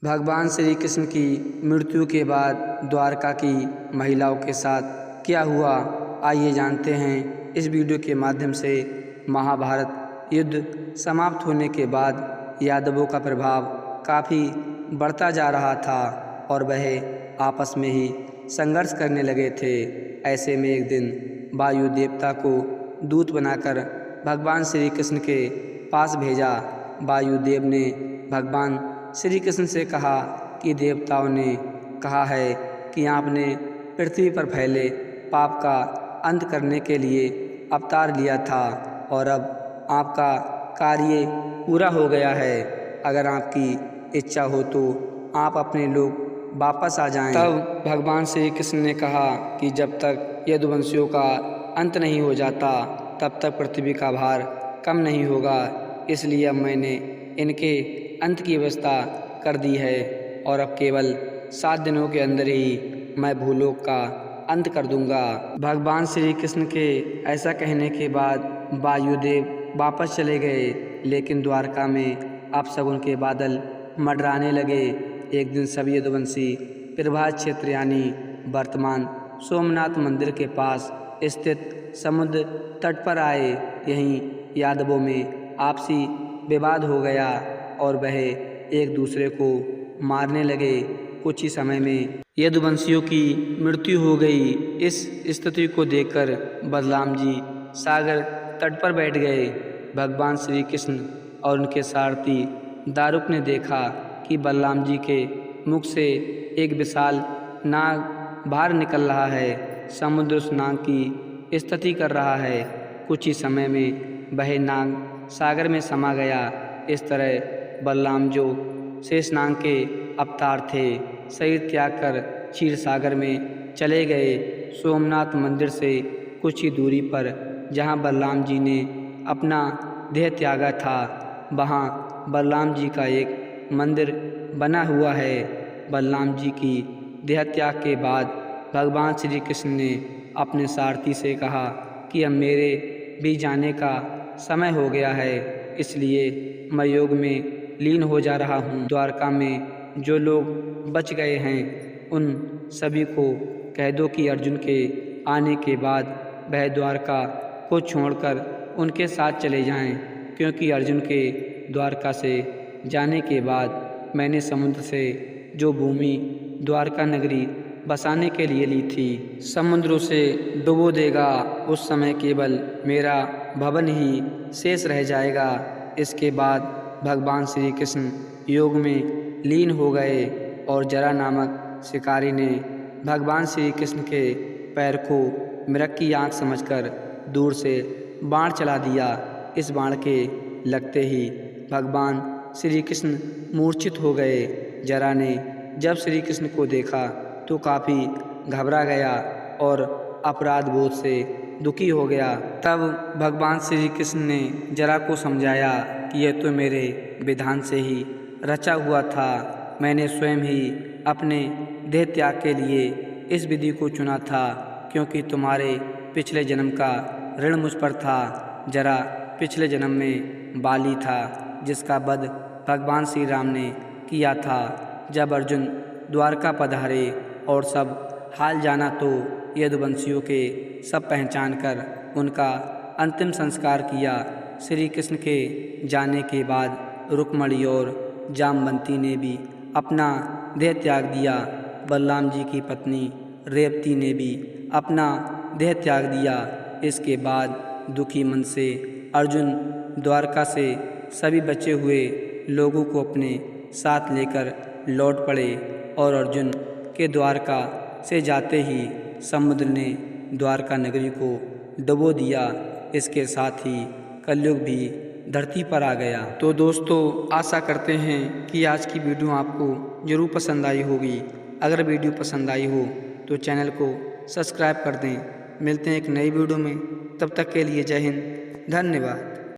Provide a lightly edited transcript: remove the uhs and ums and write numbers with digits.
भगवान श्री कृष्ण की मृत्यु के बाद द्वारका की महिलाओं के साथ क्या हुआ, आइए जानते हैं इस वीडियो के माध्यम से। महाभारत युद्ध समाप्त होने के बाद यादवों का प्रभाव काफ़ी बढ़ता जा रहा था और वह आपस में ही संघर्ष करने लगे थे। ऐसे में एक दिन वायु देवता को दूत बनाकर भगवान श्री कृष्ण के पास भेजा। वायुदेव ने भगवान श्री कृष्ण से कहा कि देवताओं ने कहा है कि आपने पृथ्वी पर फैले पाप का अंत करने के लिए अवतार लिया था और अब आपका कार्य पूरा हो गया है। अगर आपकी इच्छा हो तो आप अपने लोग वापस आ जाएं। तब भगवान श्री कृष्ण ने कहा कि जब तक यदुवंशियों का अंत नहीं हो जाता तब तक पृथ्वी का भार कम नहीं होगा, इसलिए अब मैंने इनके अंत की व्यवस्था कर दी है और अब केवल 7 दिनों के अंदर ही मैं भूलोक का अंत कर दूंगा। भगवान श्री कृष्ण के ऐसा कहने के बाद वायुदेव वापस चले गए, लेकिन द्वारका में अपशगुन के बादल मंडराने लगे। एक दिन सभी यदुवंशी प्रभास क्षेत्र यानी वर्तमान सोमनाथ मंदिर के पास स्थित समुद्र तट पर आए। यहीं यादवों में आपसी विवाद हो गया और वह एक दूसरे को मारने लगे। कुछ ही समय में यदुवंशियों की मृत्यु हो गई। इस स्थिति को देखकर बलराम जी सागर तट पर बैठ गए। भगवान श्री कृष्ण और उनके सारथी दारुक ने देखा कि बलराम जी के मुख से एक विशाल नाग बाहर निकल रहा है। समुद्र उस नाग की स्तुति कर रहा है। कुछ ही समय में वह नाग सागर में समा गया। इस तरह बलराम जो शेषनाग के अवतार थे, शरीर त्याग कर क्षीर सागर में चले गए। सोमनाथ मंदिर से कुछ ही दूरी पर जहाँ बलराम जी ने अपना देह त्यागा था, वहाँ बलराम जी का एक मंदिर बना हुआ है। बलराम जी की देह त्याग के बाद भगवान श्री कृष्ण ने अपने सारथी से कहा कि अब मेरे भी जाने का समय हो गया है, इसलिए मैं योग में लीन हो जा रहा हूँ। द्वारका में जो लोग बच गए हैं उन सभी को कह दो कि अर्जुन के आने के बाद वह द्वारका को छोड़कर उनके साथ चले जाएं, क्योंकि अर्जुन के द्वारका से जाने के बाद मैंने समुद्र से जो भूमि द्वारका नगरी बसाने के लिए ली थी, समुद्र उसे डुबो देगा। उस समय केवल मेरा भवन ही शेष रह जाएगा। इसके बाद भगवान श्री कृष्ण योग में लीन हो गए और जरा नामक शिकारी ने भगवान श्री कृष्ण के पैर को मृग की आँख समझकर दूर से बाण चला दिया। इस बाण के लगते ही भगवान श्री कृष्ण मूर्छित हो गए। जरा ने जब श्री कृष्ण को देखा तो काफ़ी घबरा गया और अपराध बोध से दुखी हो गया। तब भगवान श्री कृष्ण ने जरा को समझाया कि यह तो मेरे विधान से ही रचा हुआ था। मैंने स्वयं ही अपने देह त्याग के लिए इस विधि को चुना था, क्योंकि तुम्हारे पिछले जन्म का ऋण मुझ पर था। जरा पिछले जन्म में बाली था, जिसका वध भगवान श्री राम ने किया था। जब अर्जुन द्वारका पधारे और सब हाल जाना तो यदुवंशियों के सब पहचान कर उनका अंतिम संस्कार किया। श्री कृष्ण के जाने के बाद रुक्मणी और जामवंती ने भी अपना देह त्याग दिया। बलराम जी की पत्नी रेवती ने भी अपना देह त्याग दिया। इसके बाद दुखी मन से अर्जुन द्वारका से सभी बचे हुए लोगों को अपने साथ लेकर लौट पड़े और अर्जुन के द्वारका से जाते ही समुद्र ने द्वारका नगरी को डुबो दिया। इसके साथ ही कलयुग भी धरती पर आ गया। तो दोस्तों, आशा करते हैं कि आज की वीडियो आपको ज़रूर पसंद आई होगी। अगर वीडियो पसंद आई हो तो चैनल को सब्सक्राइब कर दें। मिलते हैं एक नई वीडियो में, तब तक के लिए जय हिंद, धन्यवाद।